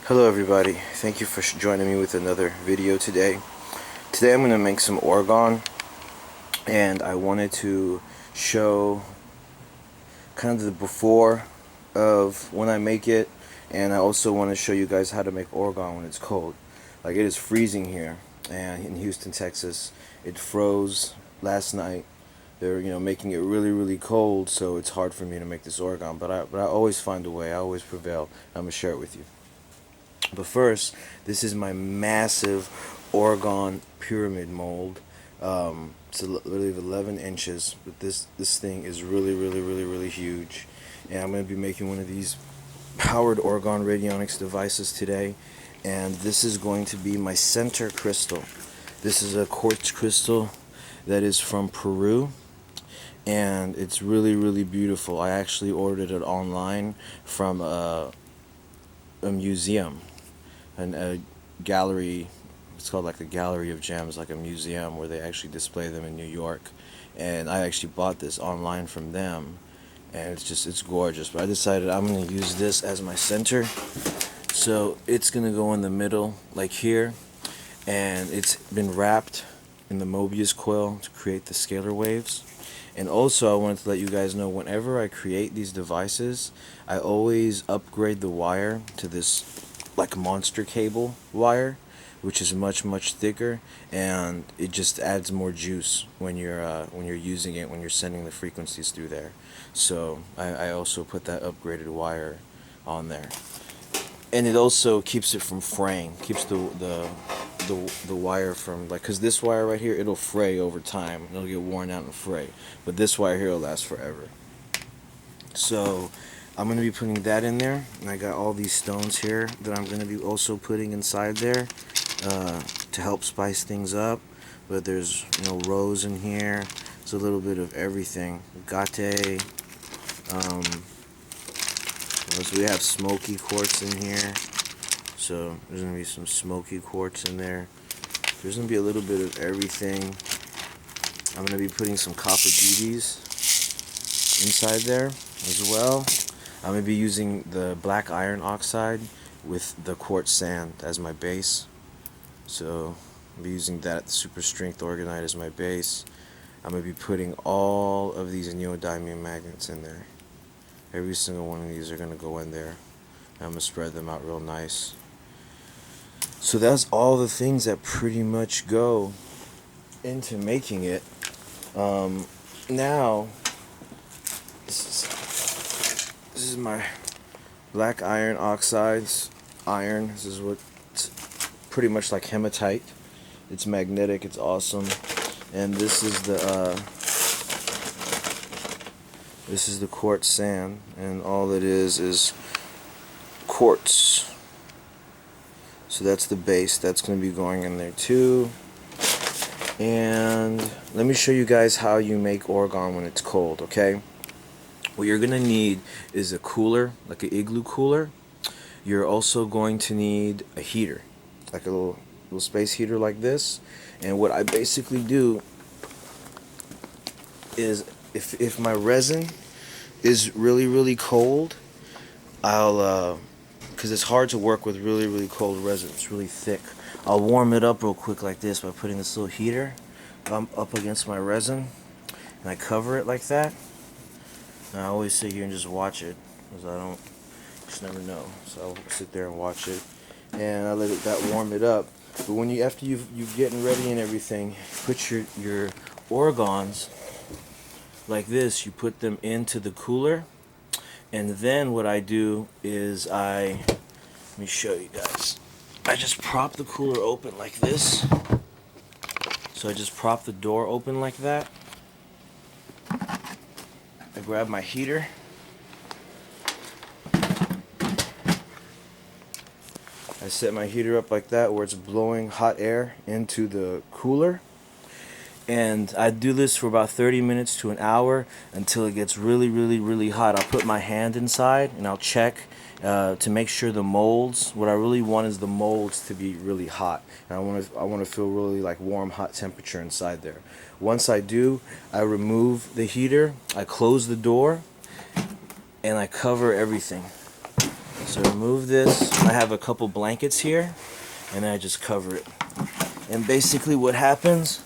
Hello everybody, thank you for joining me with another video today. Today I'm going to make some Orgone, and I wanted to show kind of the before of when I make it, and I also want to show you guys how to make Orgone when it's cold. Like, it is freezing here and in Houston, Texas. It froze last night. They're making it really cold, so it's hard for me to make this Orgone, but I always find a way. I always prevail. I'm going to share it with you. But first, this is my massive Orgone pyramid mold. It's literally 11 inches, but this thing is really huge. And I'm going to be making one of these powered Orgone radionics devices today. And this is going to be my center crystal. This is a quartz crystal that is from Peru. And it's really beautiful. I actually ordered it online from a museum. And a gallery. It's called like the Gallery of Gems, like a museum where they actually display them in New York. And I actually bought this online from them, and it's gorgeous. But I decided I'm gonna use this as my center, so it's gonna go in the middle like here, and it's been wrapped in the Mobius coil to create the scalar waves. And also, I wanted to let you guys know, whenever I create these devices, I always upgrade the wire to this like monster cable wire, which is much thicker, and it just adds more juice when you're using it, when you're sending the frequencies through there. So I also put that upgraded wire on there, and it also keeps it from fraying, keeps the wire from, like, because this wire right here, it'll fray over time, it'll get worn out and fray, but this wire here will last forever. So I'm going to be putting that in there, and I got all these stones here that I'm going to be also putting inside there to help spice things up. But there's rose in here. There's a little bit of everything. Agate. So we have smoky quartz in here. So there's going to be some smoky quartz in there. There's going to be a little bit of everything. I'm going to be putting some copper BBs inside there as well. I'm going to be using the black iron oxide with the quartz sand as my base. So I'll be using that super strength Orgonite as my base. I'm going to be putting all of these neodymium magnets in there. Every single one of these are going to go in there. I'm going to spread them out real nice. So that's all the things that pretty much go into making it. Now, this is my black iron oxides. Iron. This is what's pretty much like hematite. It's magnetic. It's awesome. And this is the quartz sand, and all it is quartz. So that's the base. That's going to be going in there too. And let me show you guys how you make Orgone when it's cold. Okay. What you're going to need is a cooler, like an igloo cooler. You're also going to need a heater, like a little space heater like this. And what I basically do is, if my resin is really cold, I'll, because it's hard to work with really cold resin, it's really thick, I'll warm it up real quick like this by putting this little heater up against my resin, and I cover it like that. And I always sit here and just watch it, because I just never know. So I'll sit there and watch it, and I let that warm it up. But when after you've getting ready and everything, put your Orgones like this. You put them into the cooler, and then what I do is let me show you guys. I just prop the cooler open like this. So I just prop the door open like that. I grab my heater. I set my heater up like that, where it's blowing hot air into the cooler. And I do this for about 30 minutes to an hour until it gets really hot. I'll put my hand inside and I'll check to make sure the molds. What I really want is the molds to be really hot, and I want to feel really like warm, hot temperature inside there. Once I do, I remove the heater, I close the door, and I cover everything. So remove this. I have a couple blankets here, and then I just cover it. And basically what happens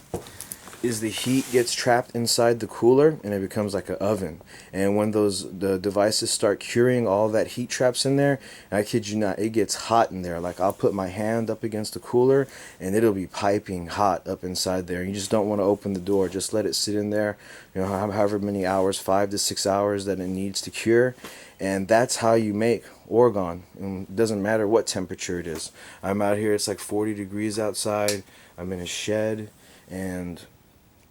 is the heat gets trapped inside the cooler and it becomes like an oven. And when the devices start curing all that heat traps in there, I kid you not, it gets hot in there. Like I'll put my hand up against the cooler and it'll be piping hot up inside there. You just don't want to open the door. Just let it sit in there, you know, however many hours, 5 to 6 hours that it needs to cure. And that's how you make Orgone. And it doesn't matter what temperature it is. I'm out here, it's like 40 degrees outside. I'm in a shed and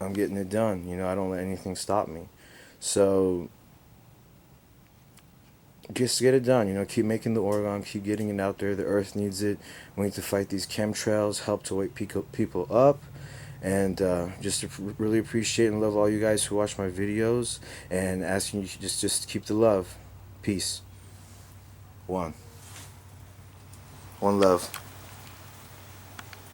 I'm getting it done. You know, I don't let anything stop me. So just get it done. You know, keep making the Orgone, keep getting it out there. The earth needs it. We need to fight these chemtrails, help to wake people up. And just really appreciate and love all you guys who watch my videos, and asking you just keep the love. Peace. One love.